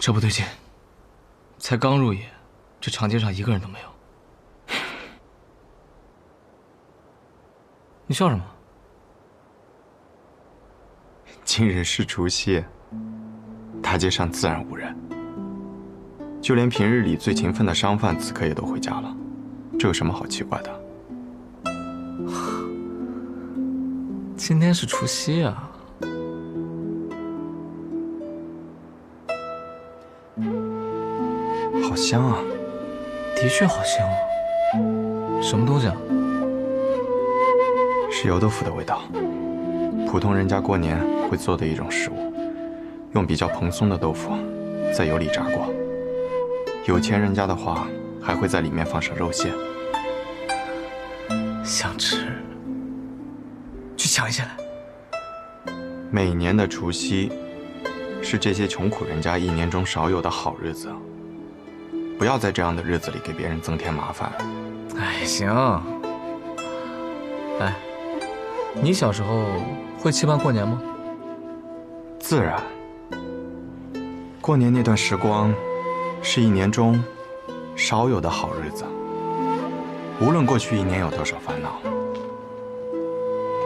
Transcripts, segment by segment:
这不对劲，才刚入夜，这长街上一个人都没有。你笑什么？今日是除夕，大街上自然无人，就连平日里最勤奋的商贩，此刻也都回家了，这有什么好奇怪的？今天是除夕啊！好香啊！的确好香啊！什么东西啊？是油豆腐的味道，普通人家过年会做的一种食物，用比较蓬松的豆腐，在油里炸过。有钱人家的话，还会在里面放上肉馅。想吃，去抢一些来。每年的除夕，是这些穷苦人家一年中少有的好日子。不要在这样的日子里给别人增添麻烦。哎，行。哎，你小时候会期盼过年吗？自然。过年那段时光，是一年中少有的好日子。无论过去一年有多少烦恼，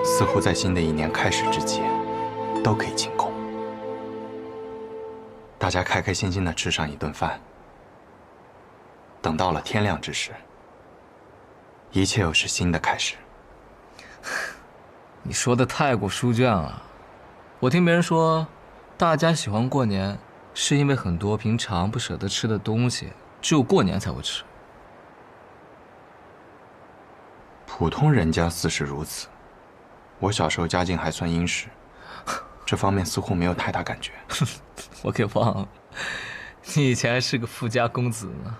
似乎在新的一年开始之际，都可以清空。大家开开心心地吃上一顿饭。等到了天亮之时，一切又是新的开始。你说的太过书卷了。我听别人说，大家喜欢过年，是因为很多平常不舍得吃的东西，只有过年才会吃。普通人家似是如此，我小时候家境还算殷实，这方面似乎没有太大感觉。我给忘了，你以前还是个富家公子呢。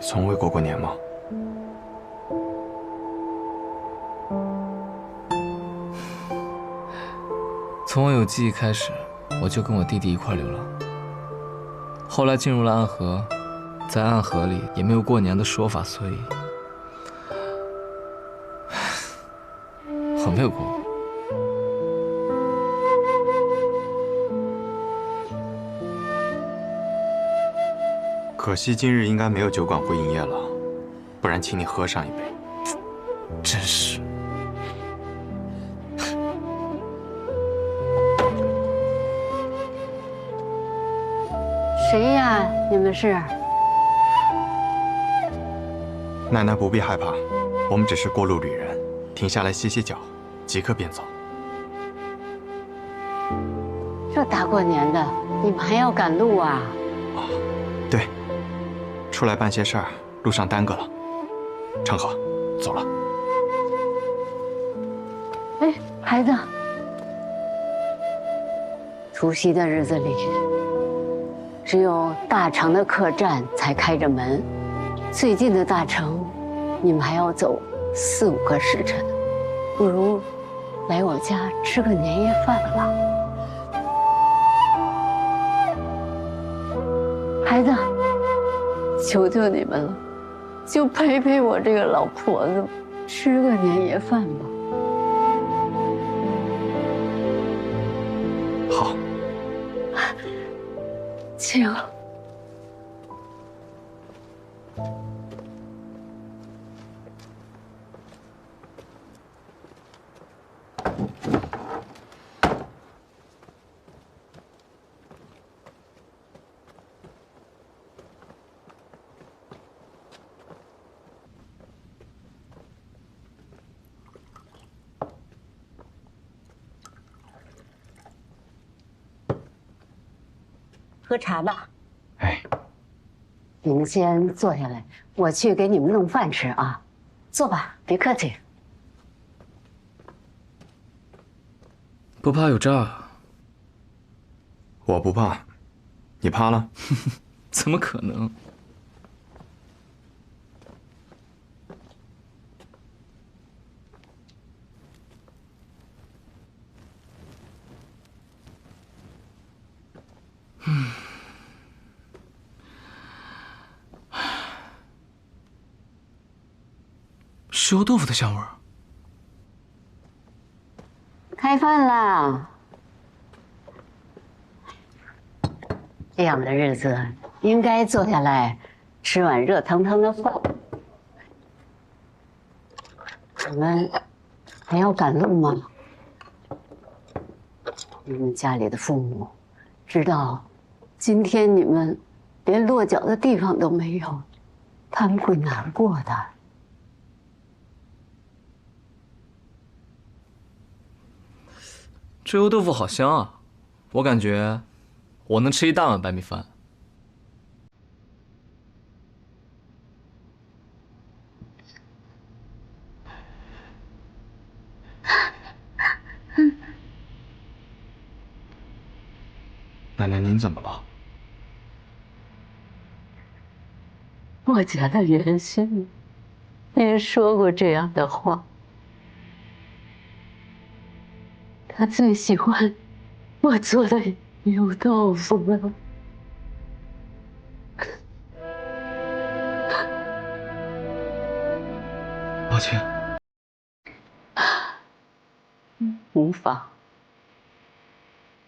你从未过过年吗？从我有记忆开始，我就跟我弟弟一块流浪。后来进入了暗河，在暗河里也没有过年的说法，所以我没有过。可惜今日应该没有酒馆会营业了，不然请你喝上一杯。真是。谁呀？你们是？奶奶不必害怕，我们只是过路旅人，停下来歇歇脚，即刻便走。这大过年的，你们还要赶路啊？对，出来办些事儿，路上耽搁了。成河，走了。哎，孩子，除夕的日子里，只有大城的客栈才开着门，最近的大城，你们还要走4、5个时辰，不如来我家吃个年夜饭吧。孩子，求求你们了，就陪陪我这个老婆子，吃个年夜饭吧。好，请。喝茶吧。哎，你们先坐下来，我去给你们弄饭吃啊。坐吧，别客气。不怕有诈？我不怕，你怕了？怎么可能？石油豆腐的香味儿。开饭啦！这样的日子应该坐下来吃碗热腾腾的饭。你们还要赶路吗？你们家里的父母知道今天你们连落脚的地方都没有，他们会难过的。这油豆腐好香啊，我感觉我能吃一大碗白米饭。奶奶，您怎么了？我家的原先也说过这样的话，他最喜欢我做的油豆腐了。抱歉。无妨。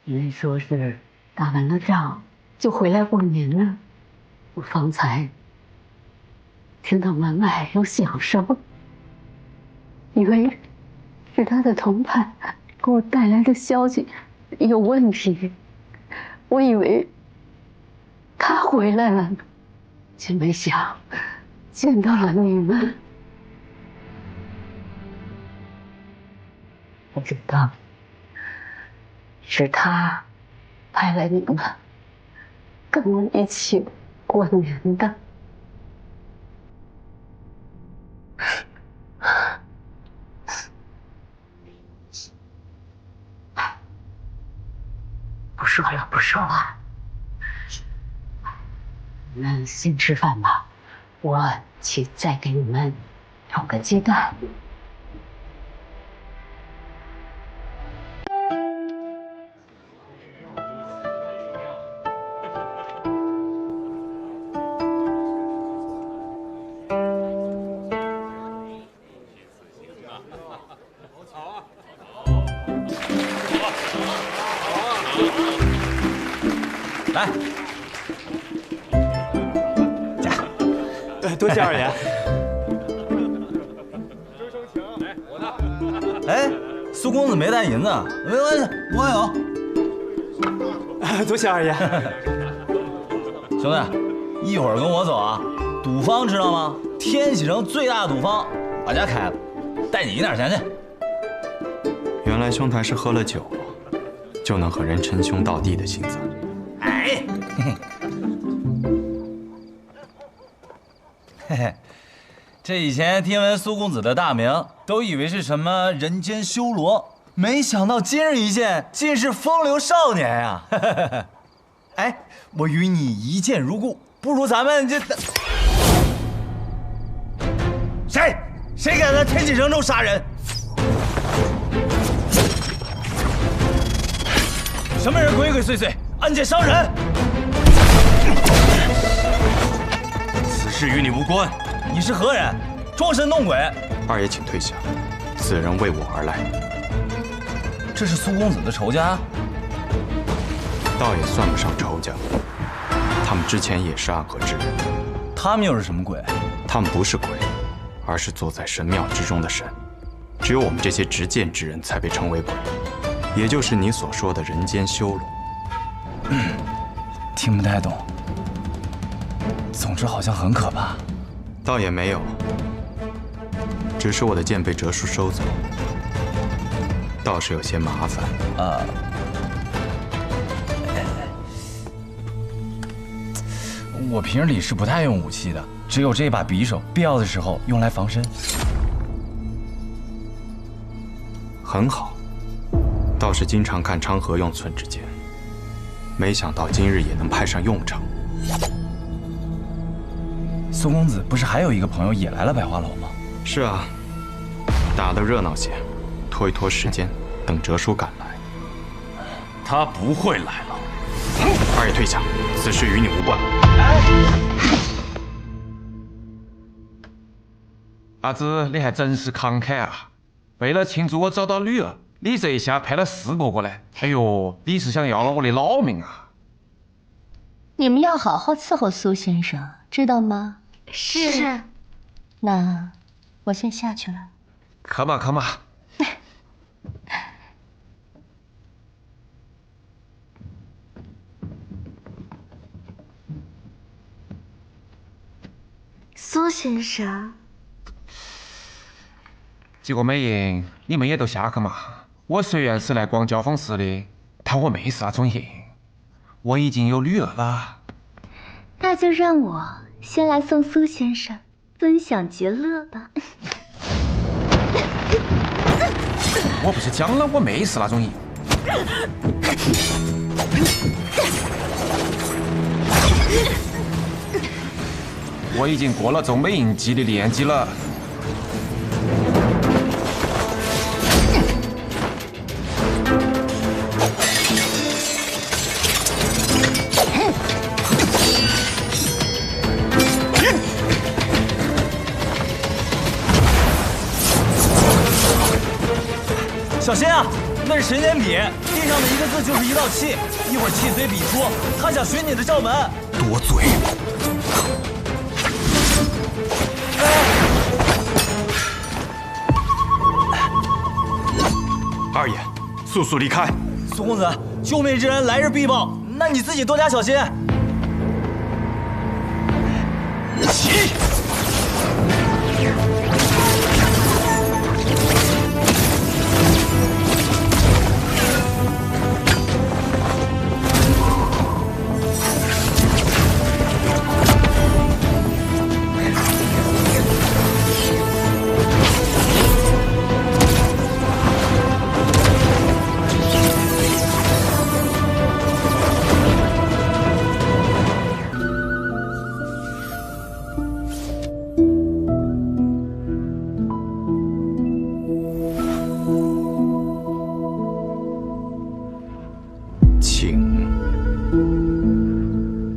您说是打完了仗就回来过年了，我方才听到门外有响声，以为是他的同伴给我带来的消息有问题，我以为他回来了，却没想见到了你们。我知道是他派来你们跟我一起过年的。不说了，不说了，你们先吃饭吧，我去再给你们炒个鸡蛋。来，加，多谢二爷。哎，苏公子没带银子，没关系，我有。多谢二爷。兄弟，一会儿跟我走啊！赌坊知道吗？天喜城最大的赌坊，我家开的，带你赢点钱去。原来兄台是喝了酒就能和人称兄道弟的性子。哎，嘿嘿，这以前听闻苏公子的大名，都以为是什么人间修罗，没想到今日一见，竟是风流少年呀！哎，我与你一见如故，不如咱们这……谁敢在天启城中杀人？什么人鬼鬼祟祟，暗箭伤人？此事与你无关。你是何人？装神弄鬼！二爷请退下，此人为我而来。这是苏公子的仇家？倒也算不上仇家，他们之前也是暗河之人。他们又是什么鬼？他们不是鬼，而是坐在神庙之中的神。只有我们这些执剑之人才被称为鬼，也就是你所说的人间修罗。听不太懂。总之好像很可怕。倒也没有，只是我的剑被哲叔收走，倒是有些麻烦。我平日里是不太用武器的，只有这把匕首，必要的时候用来防身。很好，倒是经常看昌河用寸之剑，没想到今日也能派上用场。苏公子不是还有一个朋友也来了百花楼吗？是啊，打得热闹些，拖一拖时间，等哲叔赶来。他不会来了。二爷退下，此事与你无关。阿紫，你还真是慷慨啊！为了庆祝我找到女儿，你这一下派了4个过来。哎呦，你是想要了我的老命啊！你们要好好伺候苏先生，知道吗？是。那我先下去了。看嘛看嘛。苏先生，几个美人，你们也都下去嘛。我虽然是来逛交锋室的，但我没啥种瘾，我已经有女儿了。那就让我先来送苏先生分享绝乐吧。我不是讲了我没是那种瘾。我已经过了做美人计的年纪了。小心啊！那是神仙笔，地上的一个字就是一道气，一会儿气随笔出，他想寻你的罩门。多嘴！二爷，速速离开！苏公子，救命之恩来日必报，那你自己多加小心。起！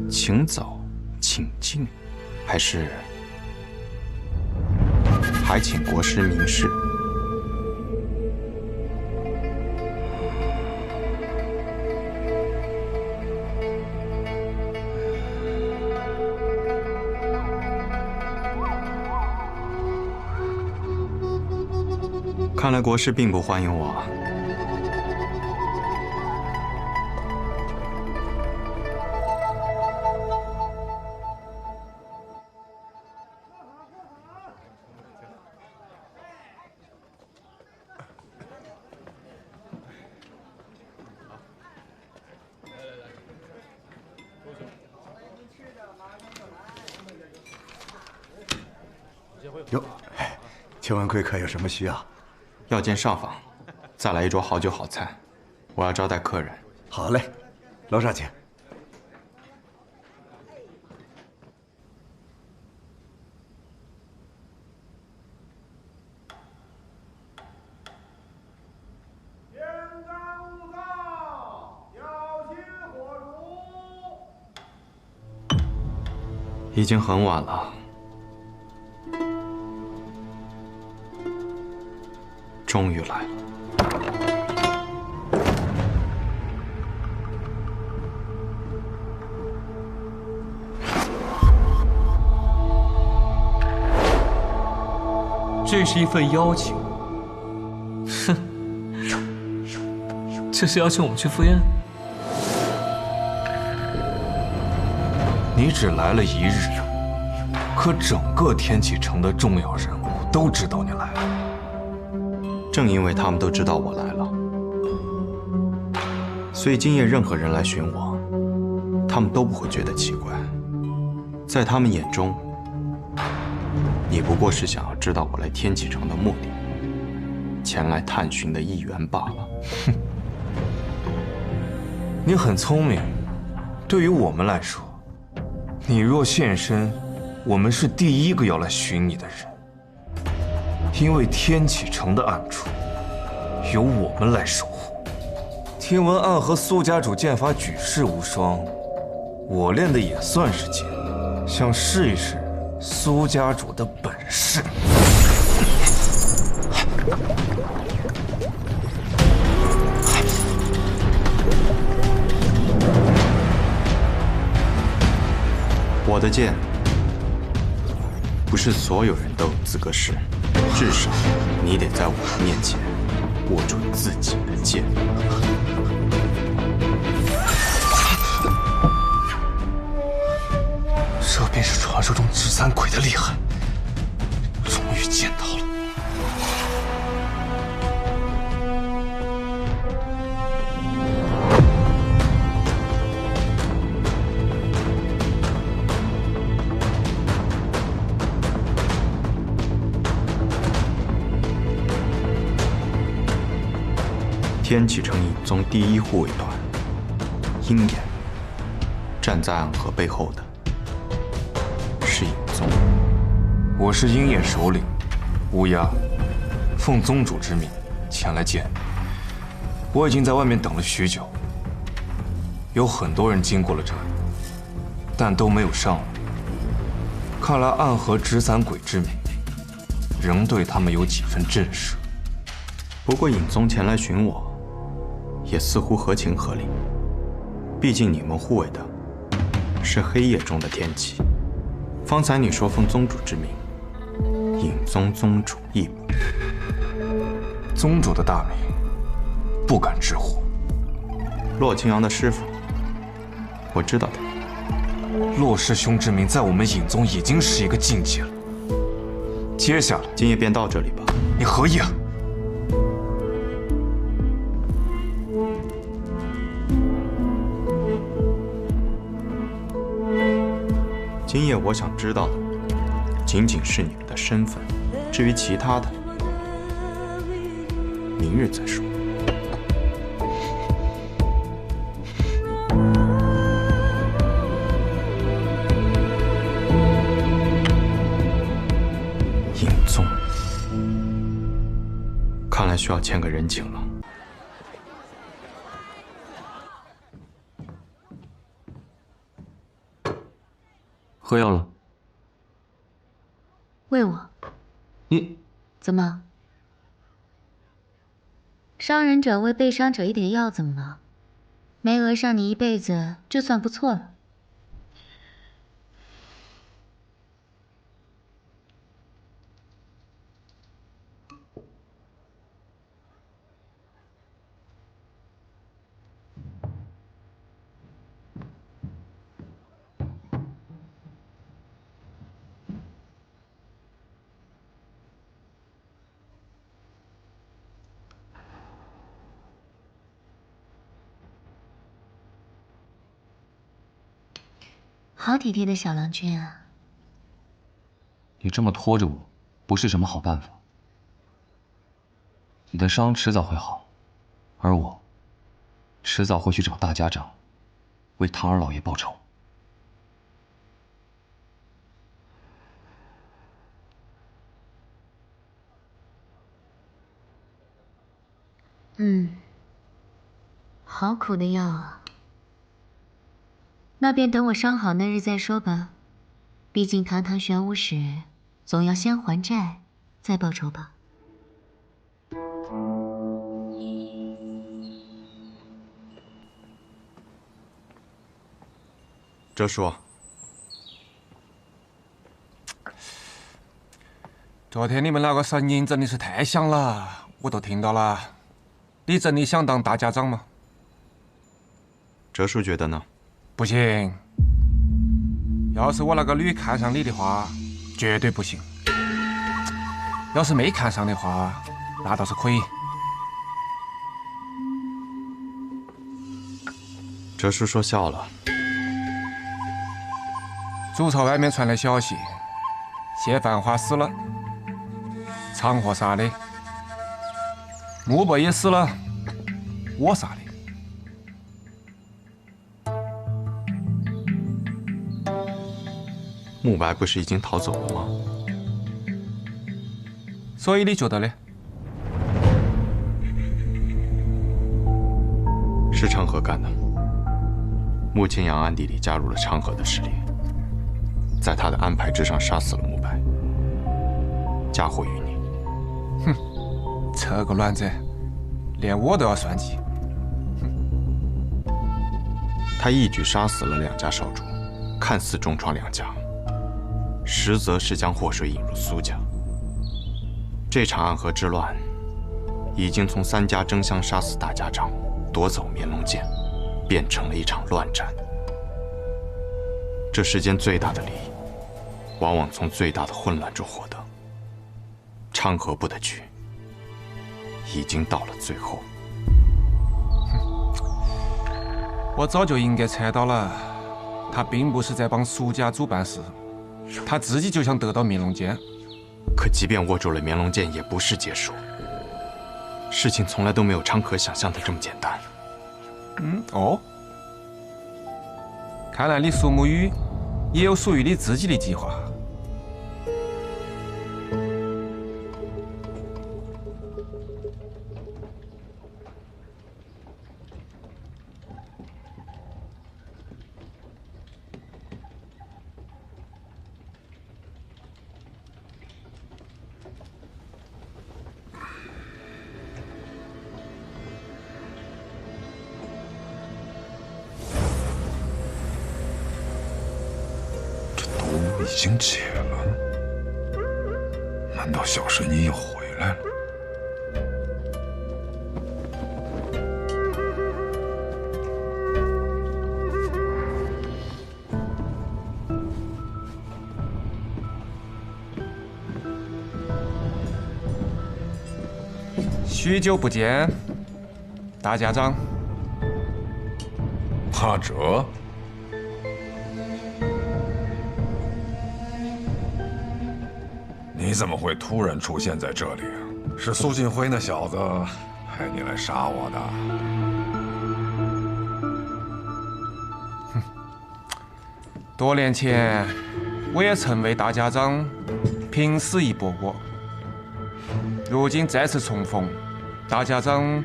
请走，请进，还是还请国师明示？看来国师并不欢迎我。哟，请问贵客有什么需要？要见上访，再来一桌好酒好菜，我要招待客人。好嘞，楼上请。天干物燥，小心火烛。已经很晚了。终于来了。这是一份邀请。哼，这是邀请我们去赴宴？你只来了1日，可整个天启城的重要人物都知道你来了。正因为他们都知道我来了，所以今夜任何人来寻我，他们都不会觉得奇怪。在他们眼中，你不过是想要知道我来天启城的目的，前来探寻的一员罢了。哼，你很聪明。对于我们来说，你若现身，我们是第一个要来寻你的人。因为天启城的暗处，由我们来守护。听闻暗河苏家主剑法举世无双，我练的也算是剑，想试一试苏家主的本事。的剑，不是所有人都有资格使，至少你得在我的面前握住自己的剑。这便是传说中执三鬼的厉害，终于见到了。天启城影宗第一护卫团，鹰眼。站在暗河背后的是影宗。我是鹰眼首领乌鸦，奉宗主之命前来见你。我已经在外面等了许久，有很多人经过了这里，但都没有上我。看来暗河执三鬼之名，仍对他们有几分震慑。不过影宗前来寻我，也似乎合情合理。毕竟你们护卫的是黑夜中的天启。方才你说奉宗主之名，影宗宗主义不？宗主的大名，不敢直呼。洛清扬的师傅，我知道他。洛师兄之名在我们影宗已经是一个禁忌了。接下来，今夜便到这里吧。你何意啊？今夜我想知道的，仅仅是你们的身份。至于其他的，明日再说。影宗，看来需要欠个人情了。喝药了？喂我？你怎么？伤人者为被伤者一点药怎么了？没讹上你一辈子，这算不错了。好体贴的小郎君啊！你这么拖着我，不是什么好办法。你的伤迟早会好，而我，迟早会去找大家长，为唐二老爷报仇。好苦的药啊！那便等我伤好那日再说吧。毕竟堂堂玄武使，总要先还债，再报仇吧。哲叔，昨天你们那个声音真的是太响了，我都听到了。你真的想当大家长吗？哲叔觉得呢？不行。要是我那个女看上你的话，绝对不行。要是没看上的话，那倒是可以。哲叔说笑了。主朝外面传来消息，谢繁华死了，长河杀的，穆伯也死了，我杀的。慕白不是已经逃走了吗？所以你觉得呢？是长河干的。穆清扬暗地里加入了长河的势力，在他的安排之上杀死了慕白，嫁祸于你。哼，这个卵子，连我都要算计。他一举杀死了2家少主，看似重创两家，实则是将祸水引入苏家。这场暗河之乱，已经从3家争相杀死大家长、夺走绵龙剑，变成了一场乱战。这世间最大的利益，往往从最大的混乱中获得。昌河部的局，已经到了最后。我早就应该猜到了，他并不是在帮苏家主办事，他自己就想得到绵龙剑。可即便握住了绵龙剑，也不是结束。事情从来都没有昌河想象的这么简单。哦，看来你苏沐雨也有属于你自己的计划。已经解了，难道小神医又回来了？许久不见，大家长。阿哲。你怎么会突然出现在这里啊？是苏锦辉那小子派你来杀我的？多年前，我也曾为大家长拼死一搏过。如今再次重逢，大家长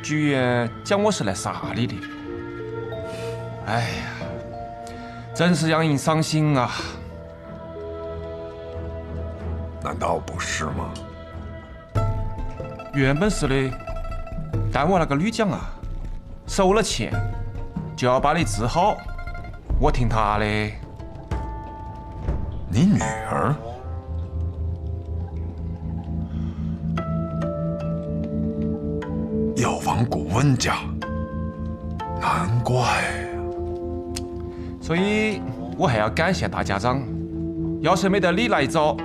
居然讲我是来杀你的。哎呀，真是让人伤心啊！难道不是吗？原本是的，但我那个女将啊，收了钱就要把你治好，我听她的。你女儿？药王谷温家，难怪。所以我还要感谢大家长，要是没得你来找，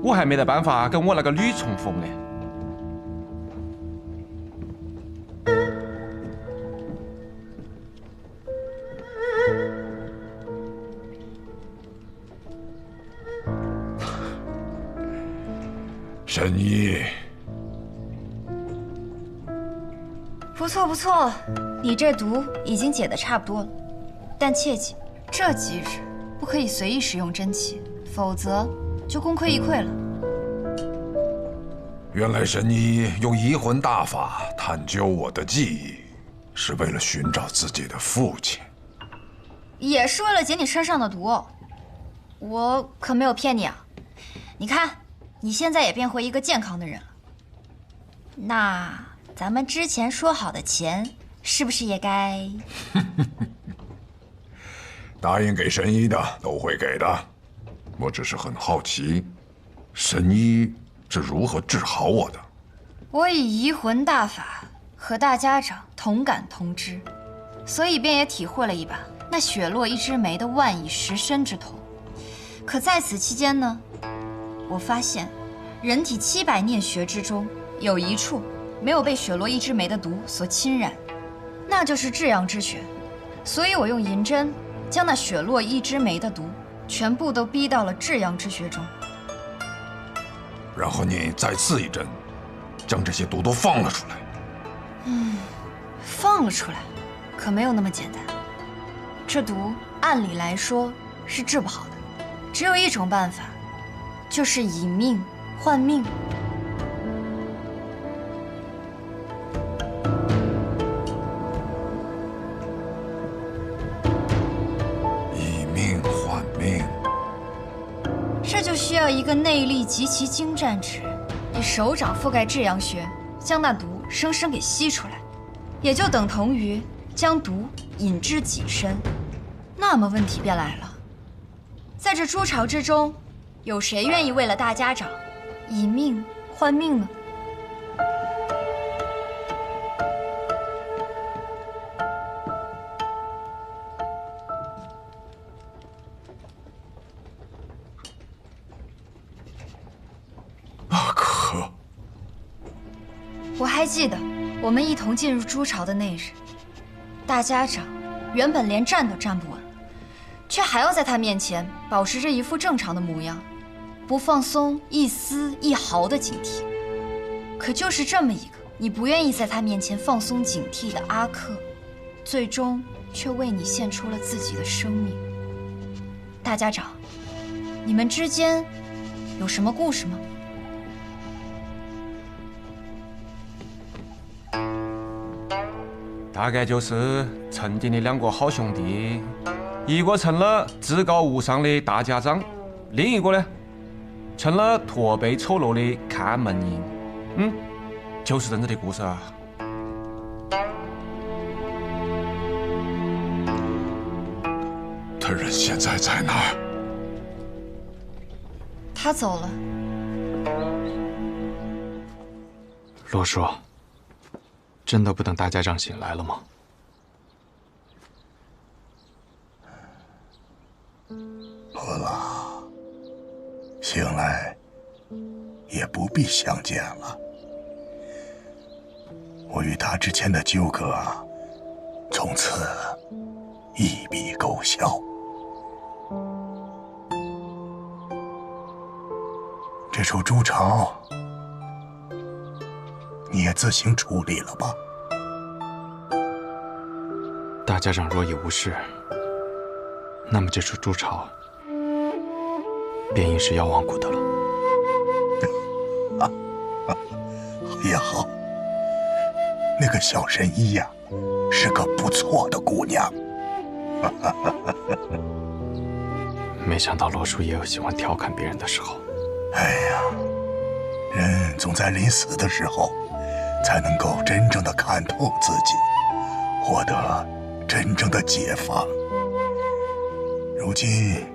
我还没得办法跟我那个女重逢呢。神医，不错不错，你这毒已经解得差不多了，但切记，这几日不可以随意使用真气，否则就功亏一篑了。原来神医用移魂大法探究我的记忆，是为了寻找自己的父亲，也是为了解你身上的毒哦。我可没有骗你啊！你看，你现在也变回一个健康的人了。那咱们之前说好的钱，是不是也该？答应给神医的都会给的。我只是很好奇，神医是如何治好我的？我以移魂大法和大家长同感同知，所以便也体会了一把那雪落一枝梅的万蚁蚀身之痛。可在此期间呢，我发现人体700念穴之中有一处没有被雪落一枝梅的毒所侵染，那就是至阳之穴。所以我用银针将那雪落一枝梅的毒全部都逼到了至阳之穴中。然后你再刺一针，将这些毒都放了出来。放了出来，可没有那么简单。这毒按理来说是治不好的，只有一种办法，就是以命换命。以命换命，这就需要一个内力极其精湛之人，以手掌覆盖至阳穴，将那毒生生给吸出来，也就等同于将毒引至己身。那么问题便来了，在这诸朝之中，有谁愿意为了大家长，以命换命呢？阿珂，我还记得我们一同进入诸朝的那日，大家长原本连站都站不稳，却还要在他面前保持着一副正常的模样，不放松一丝一毫的警惕。可就是这么一个你不愿意在他面前放松警惕的阿珂，最终却为你献出了自己的生命。大家长，你们之间有什么故事吗？大概就是曾经的2个好兄弟，一个成了至高无上的大家长，另一个呢，成了驼背丑陋的看门人。就是这样子的故事啊。他人现在在哪儿？他走了。罗叔，真的不等大家长醒来了吗？不了，醒来也不必相见了。我与他之间的纠葛，从此一笔勾销。这处诸朝，你也自行处理了吧。大家长若已无事，那么这处诸朝便应是要亡故的了。也好，那个小神医呀，是个不错的姑娘。没想到罗叔也有喜欢调侃别人的时候。哎呀，人总在临死的时候，才能够真正的看透自己，获得真正的解放。如今，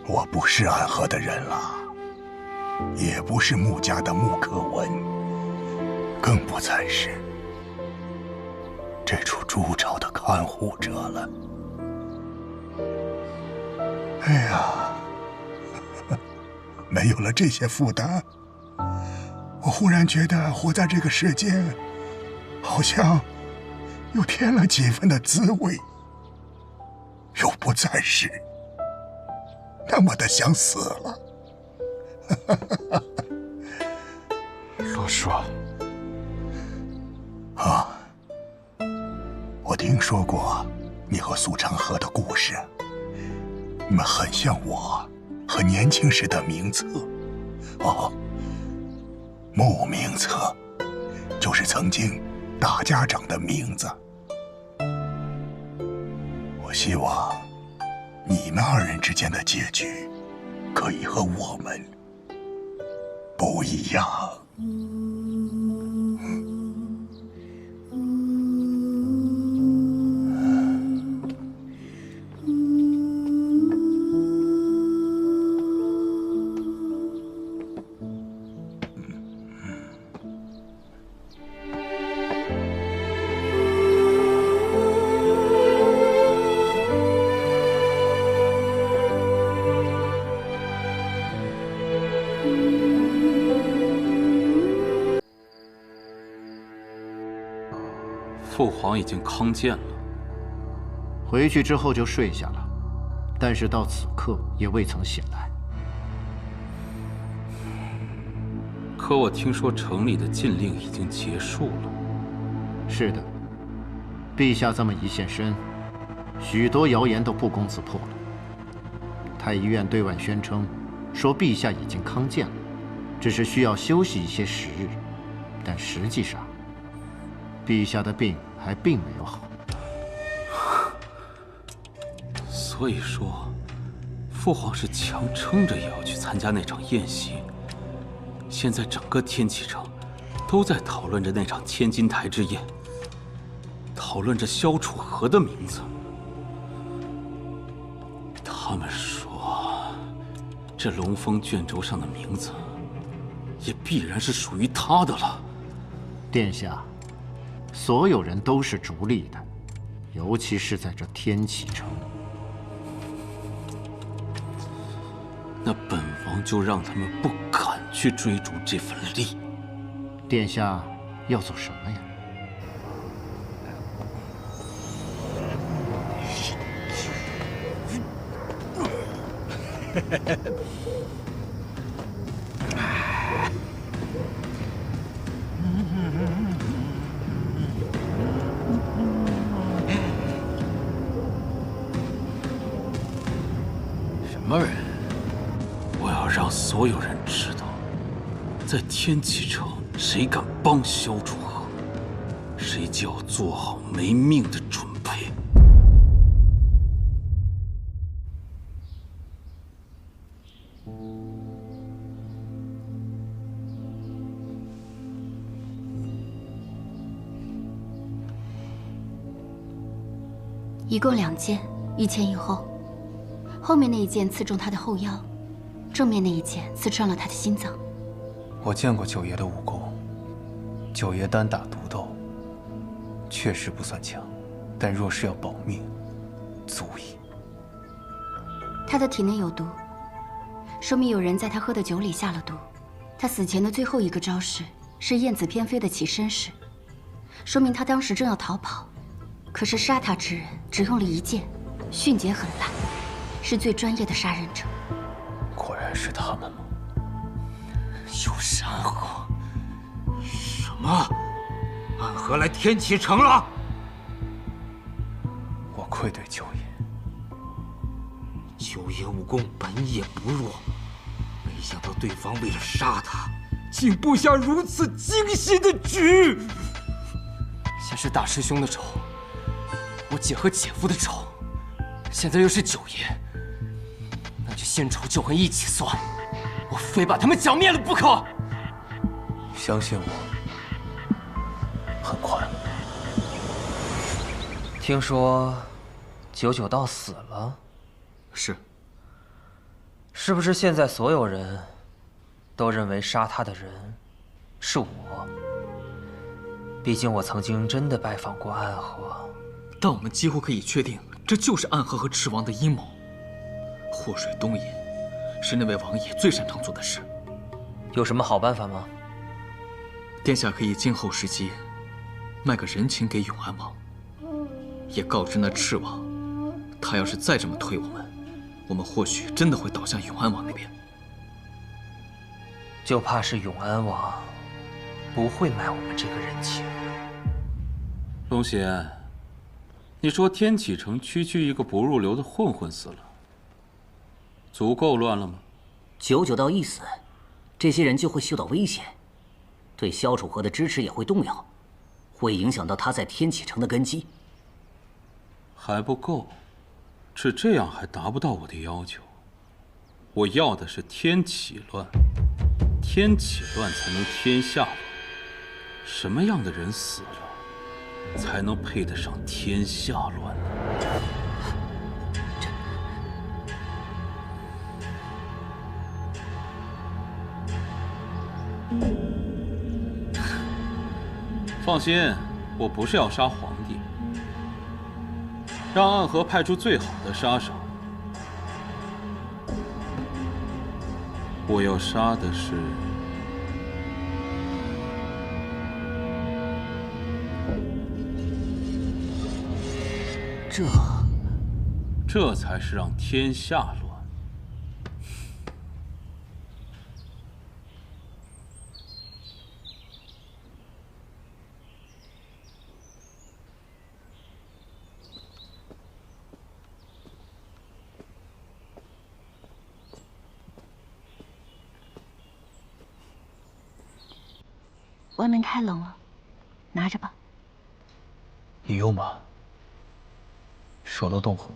我不是安和的人了，也不是穆家的穆可文，更不再是这处诸朝的看护者了。哎呀，没有了这些负担，我忽然觉得活在这个世间，好像又添了几分的滋味，又不再是那么的想死了。罗叔，啊，我听说过你和苏长河的故事，你们很像我和年轻时的名册。哦，穆名册，就是曾经大家长的名字。我希望你们2人之间的结局，可以和我们不一样。父皇已经康健了，回去之后就睡下了，但是到此刻也未曾醒来。可我听说城里的禁令已经结束了。是的，陛下这么一现身，许多谣言都不攻自破了。太医院对外宣称，说陛下已经康健了，只是需要休息一些时日，但实际上，陛下的病还并没有好。所以说，父皇是强撑着也要去参加那场宴席。现在整个天启城都在讨论着那场千金台之宴，讨论着萧楚河的名字。他们说，这龙峰卷轴上的名字，也必然是属于他的了。殿下，所有人都是逐利的，尤其是在这天启城。那本王就让他们不敢去追逐这份利。殿下要做什么呀？什么人？我要让所有人知道，在天启城，谁敢帮萧楚河，谁就要做好没命的准备。一共2剑，1前1后。后面那一剑刺中他的后腰，正面那一剑刺穿了他的心脏。我见过九爷的武功，九爷单打独斗确实不算强，但若是要保命，足矣。他的体内有毒，说明有人在他喝的酒里下了毒。他死前的最后一个招式是燕子翩飞的起身式，说明他当时正要逃跑，可是杀他之人只用了1剑，迅捷狠辣，是最专业的杀人者。果然是他们吗？有山河？什么？暗河来天启城了？我愧对九爷。九爷武功本也不弱，没想到对方为了杀他，竟布下如此精心的局。先是大师兄的仇，我姐和姐夫的仇，现在又是九爷，那就新仇旧恨一起算，我非把他们剿灭了不可。相信我，很快。听说九九道死了，是。是不是现在所有人都认为杀他的人是我？毕竟我曾经真的拜访过暗河。但我们几乎可以确定，这就是暗河和赤王的阴谋。祸水东引是那位王爷最擅长做的事。有什么好办法吗？殿下可以静候时机，卖个人情给永安王，也告知那赤王，他要是再这么推我们或许真的会倒向永安王那边。就怕是永安王不会卖我们这个人情。龙贤，你说天启城区区一个不入流的混混死了，足够乱了吗？九九道一死，这些人就会嗅到危险，对萧楚河的支持也会动摇，会影响到他在天启城的根基。还不够，是这样还达不到我的要求。我要的是天启乱，天启乱才能天下乱。什么样的人死了，才能配得上天下乱呢？放心，我不是要杀皇帝，让暗河派出最好的杀手。我要杀的是这才是让天下乱。外面太冷了，拿着吧。你用吧，手都冻红。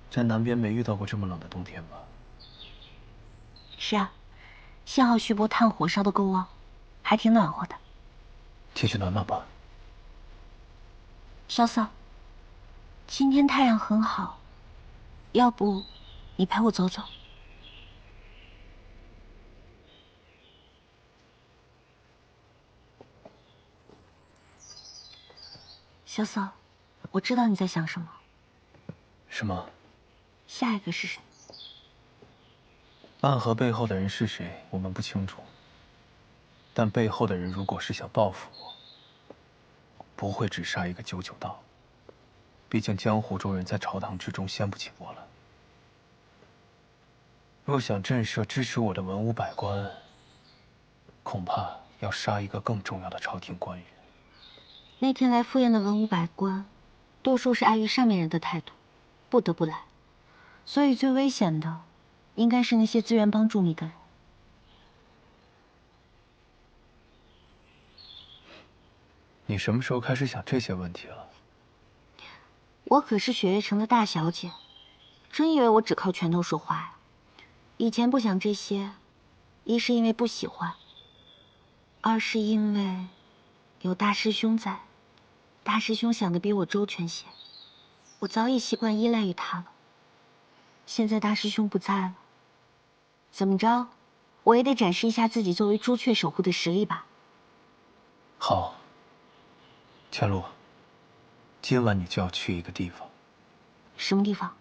在南边没遇到过这么冷的冬天吧？是啊，幸好徐伯炭火烧得够旺，还挺暖和的。进去暖暖吧。萧嫂，今天太阳很好，要不你陪我走走。小嫂，我知道你在想什么。什么？下一个是谁？暗河背后的人是谁，我们不清楚。但背后的人如果是想报复我，不会只杀一个99道。毕竟江湖中人在朝堂之中掀不起我了。若想震慑支持我的文武百官，恐怕要杀一个更重要的朝廷官员。那天来赴宴的文武百官，多数是碍于上面人的态度，不得不来。所以最危险的，应该是那些自愿帮助你的人。你什么时候开始想这些问题了？我可是雪月城的大小姐，真以为我只靠拳头说话呀？以前不想这些，一是因为不喜欢，二是因为有大师兄在。大师兄想的比我周全些，我早已习惯依赖于他了。现在大师兄不在了，怎么着，我也得展示一下自己作为朱雀守护的实力吧。好，千露，今晚你就要去一个地方。什么地方？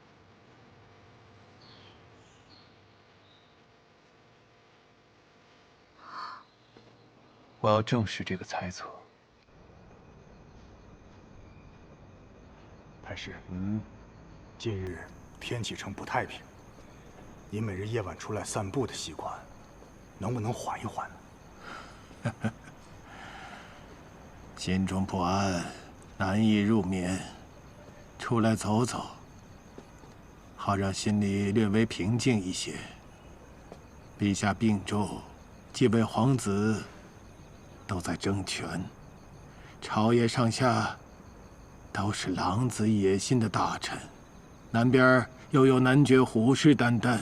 我要证实这个猜测。太师，近日天启城不太平，您每日夜晚出来散步的习惯，能不能缓一缓呢？心中不安，难以入眠，出来走走，好让心里略微平静一些。陛下病重，几位皇子都在争权，朝野上下都是狼子野心的大臣，南边又有男爵虎视眈眈，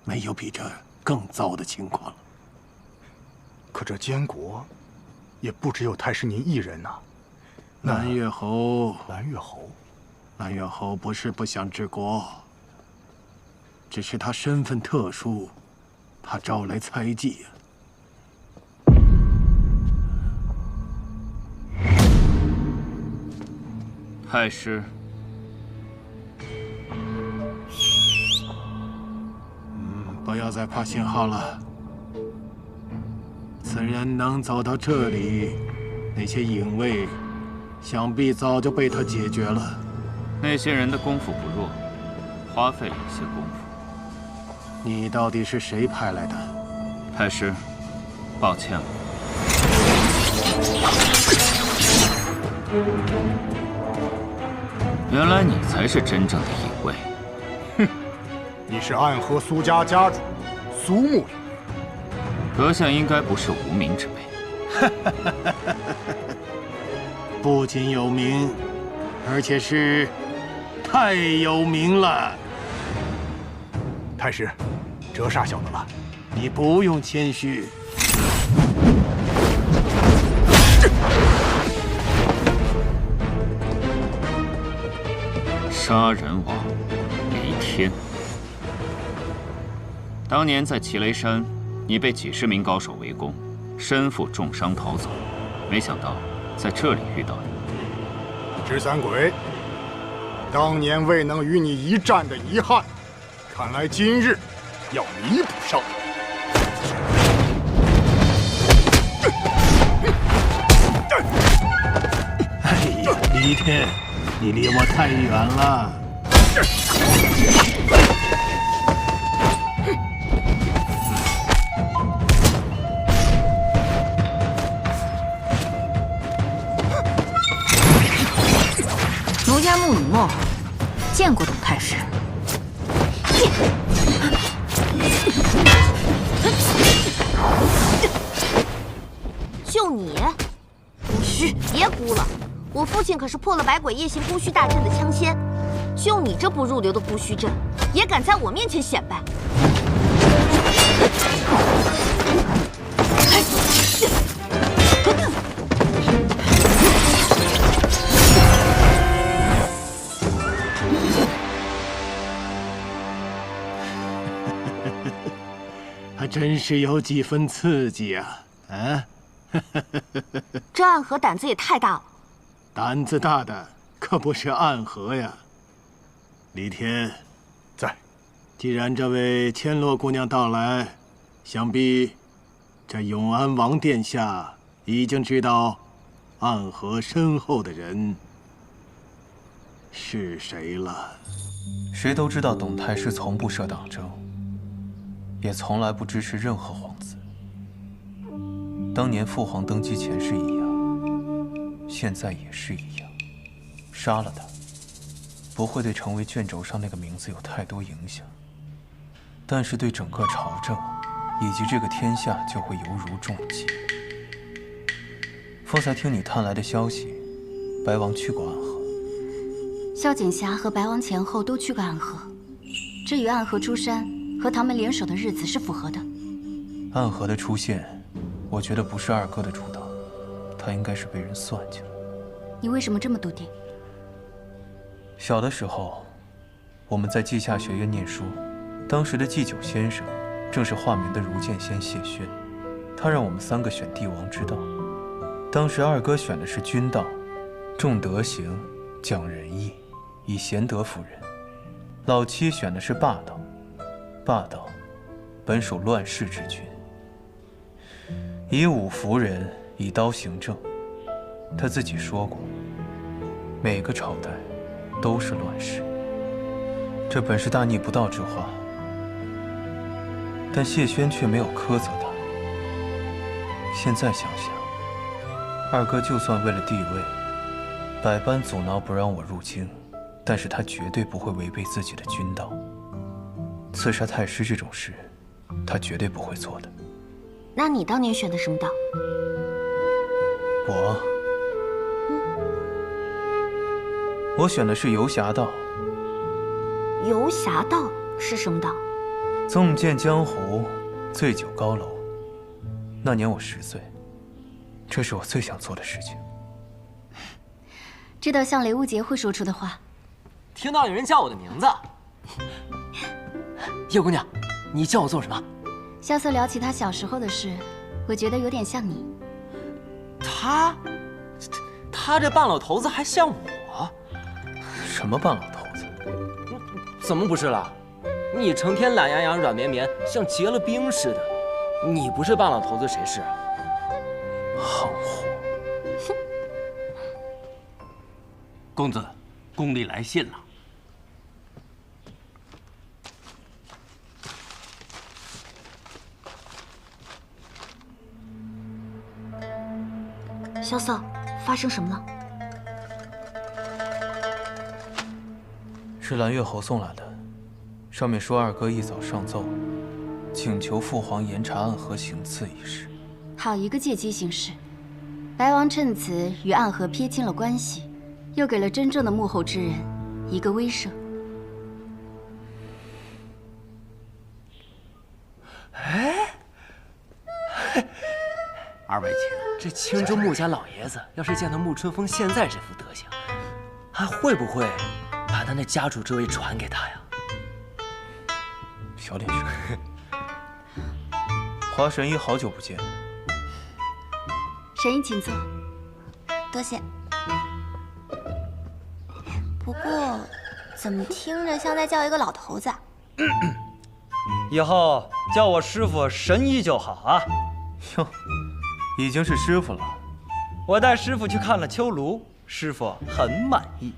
没有比这更糟的情况了。可这监国，也不只有太师您一人呐。蓝月侯，蓝月侯不是不想治国，只是他身份特殊，怕招来猜忌。太师，不要再发信号了。此人能走到这里，那些隐卫想必早就被他解决了。那些人的功夫不弱，花费了一些功夫。你到底是谁派来的？太师，抱歉了。原来你才是真正的隐卫。哼，你是暗河苏家家主苏沐雨。阁下应该不是无名之辈。不仅有名，而且是太有名了。太师，折煞小的了。你不用谦虚。杀人王黎天，当年在祁雷山，你被几十名高手围攻，身负重伤逃走，没想到在这里遇到你。十三鬼，当年未能与你一战的遗憾，看来今日要弥补上。哎呀，黎天，你离我太远了。奴家穆雨墨见过董太师。就你，嘘，别哭了。我父亲可是破了百鬼夜行姑须大阵的枪仙，就你这不入流的姑须阵，也敢在我面前显摆？真是有几分刺激啊！啊，这暗河胆子也太大了。胆子大的可不是暗河呀。李天，在。既然这位千落姑娘到来，想必这永安王殿下已经知道暗河身后的人是谁了。谁都知道董太师从不设党争，也从来不支持任何皇子。当年父皇登基前是一样，现在也是一样。杀了他，不会对成为卷轴上那个名字有太多影响，但是对整个朝政以及这个天下就会犹如重击。方才听你探来的消息，白王去过暗河。萧景霞和白王前后都去过暗河，这与暗河出山和唐门联手的日子是符合的。暗河的出现，我觉得不是二哥的主导，他应该是被人算计了。你为什么这么笃定？小的时候，我们在稷下学院念书，当时的祭酒先生正是化名的如剑仙谢轩，他让我们3个选帝王之道。当时二哥选的是君道，重德行，讲仁义，以贤德服人；老七选的是霸道，霸道本属乱世之君，以武服人，以刀行政。他自己说过，每个朝代都是乱世，这本是大逆不道之话，但谢轩却没有苛责他。现在想想，二哥就算为了地位，百般阻挠不让我入京，但是他绝对不会违背自己的君道。刺杀太师这种事，他绝对不会做的。那你当年选的什么道？我选的是游侠道。游侠道是什么道？纵剑江湖，醉酒高楼。那年我10岁，这是我最想做的事情。这倒像雷无节会说出的话。听到有人叫我的名字。叶姑娘，你叫我做什么？萧瑟聊起他小时候的事，我觉得有点像你。他这半老头子还像我？什么半老头子？怎么不是了？你成天懒洋洋、软绵绵，像结了冰似的。你不是半老头子，谁是？好货！公子，宫里来信了。萧瑟，发生什么了？是蓝月侯送来的，上面说二哥一早上奏，请求父皇严查暗河行刺一事。好一个借机行事！白王趁此与暗河撇清了关系，又给了真正的幕后之人一个威慑。二位卿，这青州穆家老爷子要是见到穆春风现在这副德行，还会不会把他那家主之位传给他呀？小点声。华神医，好久不见。神医请坐。多谢。不过，怎么听着像在叫一个老头子啊？以后叫我师傅神医就好啊。哟，已经是师傅了。我带师傅去看了秋庐，师傅很满意。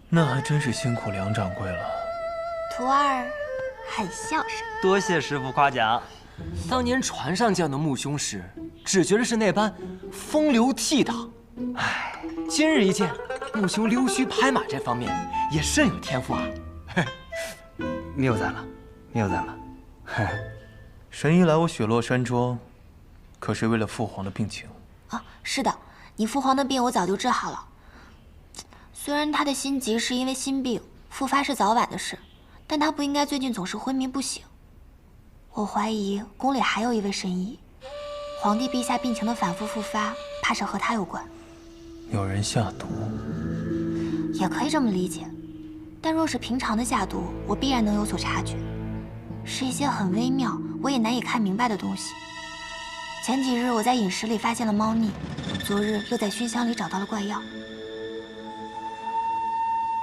那还真是辛苦梁掌柜了。徒儿很孝顺。多谢师傅夸奖。当年船上见到穆兄时，只觉得是那般风流倜傥。唉，今日一见，穆兄溜须拍马这方面也甚有天赋啊。谬赞了，谬赞了。神医来我雪落山庄，可是为了父皇的病情。啊，是的，你父皇的病我早就治好了。虽然他的心急是因为心病，复发是早晚的事，但他不应该最近总是昏迷不醒。我怀疑宫里还有一位神医，皇帝陛下病情的反复复发，怕是和他有关。有人下毒，也可以这么理解。但若是平常的下毒，我必然能有所察觉。是一些很微妙，我也难以看明白的东西。前几日我在饮食里发现了猫腻，昨日又在熏香里找到了怪药。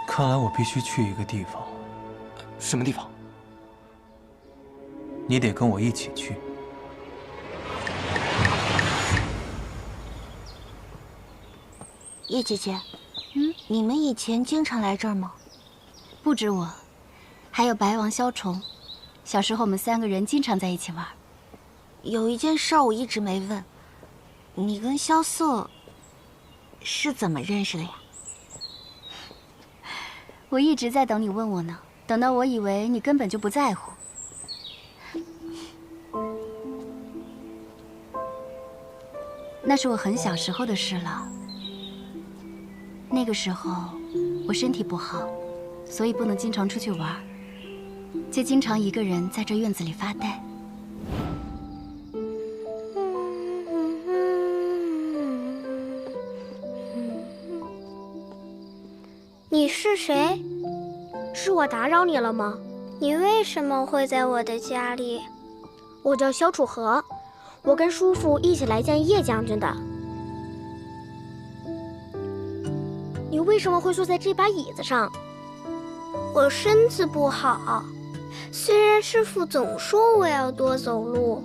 看来我必须去一个地方。什么地方？你得跟我一起去。叶姐姐，你们以前经常来这儿吗？不止我，还有白王萧崇。小时候我们3个人经常在一起玩。有一件事我一直没问，你跟萧瑟是怎么认识的呀？我一直在等你问我呢，等到我以为你根本就不在乎。那是我很小时候的事了。那个时候我身体不好，所以不能经常出去玩，就经常一个人在这院子里发呆。你是谁？是我打扰你了吗？你为什么会在我的家里？我叫萧楚河，我跟叔父一起来见叶将军的。你为什么会坐在这把椅子上？我身子不好，虽然师父总说我要多走路，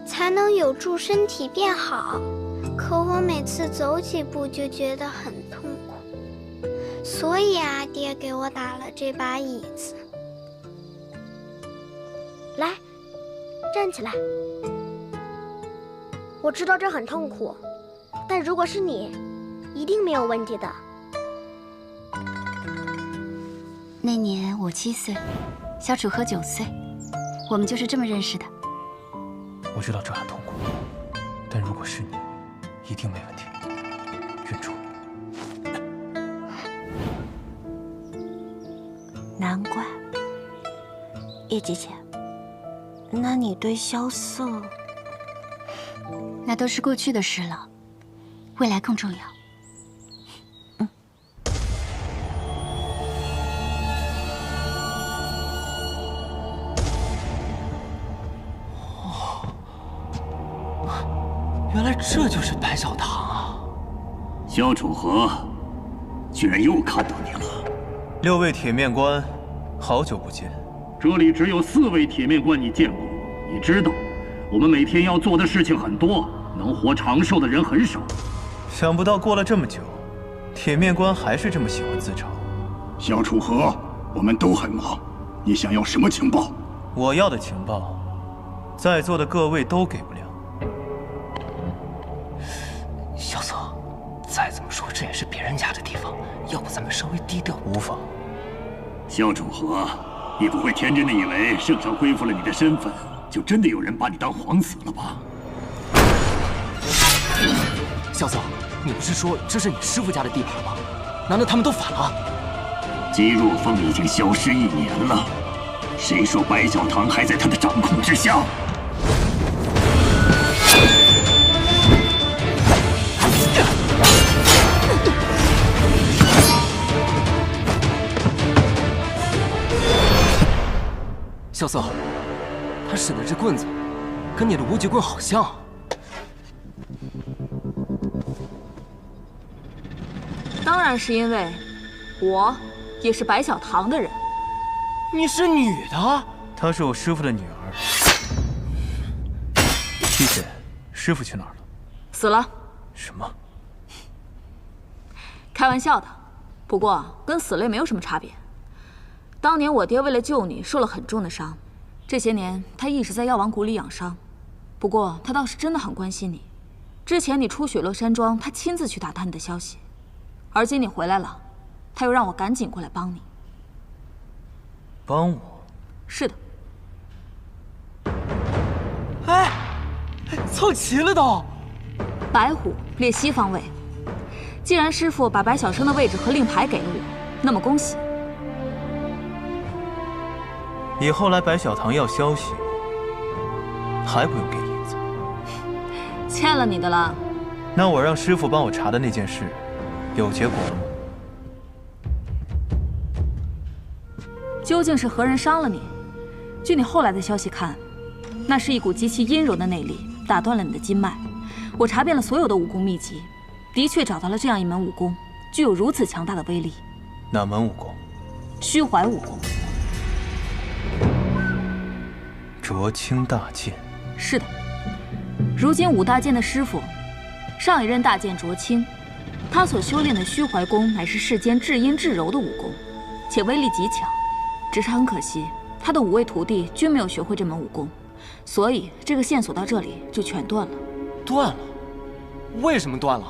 才能有助身体变好，可我每次走几步就觉得很痛苦，所以阿爹给我打了这把椅子。来，站起来。我知道这很痛苦，但如果是你，一定没有问题的。那年我7岁，萧楚河9岁，我们就是这么认识的。我知道这很痛苦，但如果是你，一定没问题。认住。难怪，叶姐姐，那你对萧瑟……那都是过去的事了，未来更重要。原来这就是白小堂啊！萧楚河，居然又看到你了。6位铁面官，好久不见。这里只有4位铁面官你见过。你知道，我们每天要做的事情很多，能活长寿的人很少。想不到过了这么久，铁面官还是这么喜欢自嘲。萧楚河，我们都很忙，你想要什么情报？我要的情报，在座的各位都给不了。萧瑟，再怎么说这也是别人家的地方，要不咱们稍微低调？无妨。萧楚河，你不会天真的以为圣上恢复了你的身份，就真的有人把你当皇子了吧？萧瑟，你不是说这是你师父家的地盘吗？难道他们都反了？姬若风已经消失1年了，谁说白小堂还在他的掌控之下？萧瑟，他使的这棍子，跟你的无极棍好像。当然是因为，我也是白小堂的人。你是女的？她是我师父的女儿。七姐，师父去哪儿了？死了。什么？开玩笑的，不过跟死了也没有什么差别。当年我爹为了救你受了很重的伤，这些年他一直在药王谷里养伤。不过他倒是真的很关心你。之前你出雪落山庄，他亲自去打探你的消息。而今你回来了，他又让我赶紧过来帮你。帮我？是的。哎，凑齐了都。白虎列西方位。既然师父把白小生的位置和令牌给了我，那么恭喜。以后来白小堂要消息，还不用给银子？欠了你的了。那我让师父帮我查的那件事，有结果了吗？究竟是何人伤了你？据你后来的消息看，那是一股极其阴柔的内力打断了你的经脉。我查遍了所有的武功秘籍，的确找到了这样一门武功，具有如此强大的威力。哪门武功？虚怀武功。濯清大剑。是的，如今武大剑的师傅，上一任大剑濯清，他所修炼的虚怀功乃是世间至阴至柔的武功，且威力极强。只是很可惜，他的5位徒弟均没有学会这门武功，所以这个线索到这里就全断了。断了？为什么断了？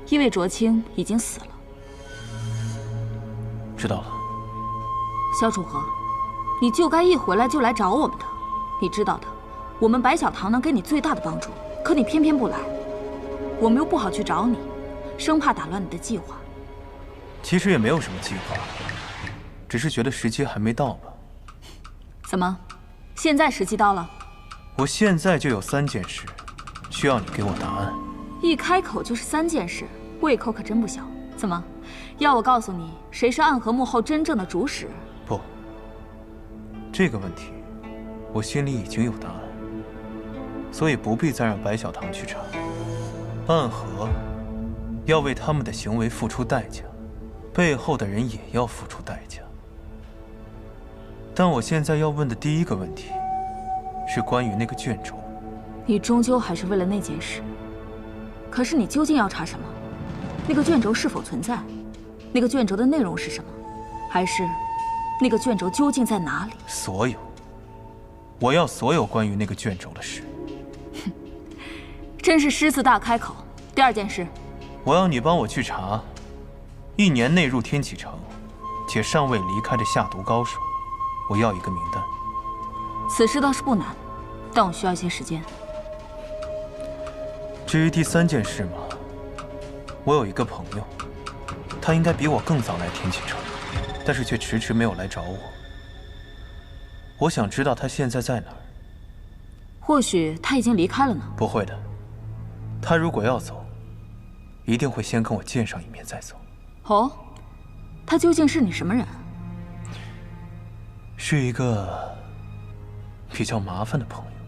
因为濯清已经死了。知道了。萧楚河，你就该一回来就来找我们的，你知道的，我们白小堂能给你最大的帮助，可你偏偏不来，我们又不好去找你，生怕打乱你的计划。其实也没有什么计划，只是觉得时机还没到吧。怎么，现在时机到了？我现在就有3件事，需要你给我答案。一开口就是3件事，胃口可真不小。怎么，要我告诉你谁是暗河幕后真正的主使？不，这个问题我心里已经有答案，所以不必再让白小堂去查。暗河要为他们的行为付出代价，背后的人也要付出代价。但我现在要问的第一个问题，是关于那个卷轴。你终究还是为了那件事。可是你究竟要查什么？那个卷轴是否存在？那个卷轴的内容是什么？还是那个卷轴究竟在哪里？所有，我要所有关于那个卷轴的事。哼，真是狮子大开口。第2件事，我要你帮我去查1年内入天启城且尚未离开的下毒高手，我要一个名单。此事倒是不难，但我需要一些时间。至于第3件事嘛，我有一个朋友，他应该比我更早来天启城，但是却迟迟没有来找我。我想知道他现在在哪儿。或许他已经离开了呢。不会的，他如果要走，一定会先跟我见上一面再走。哦，他究竟是你什么人？是一个比较麻烦的朋友。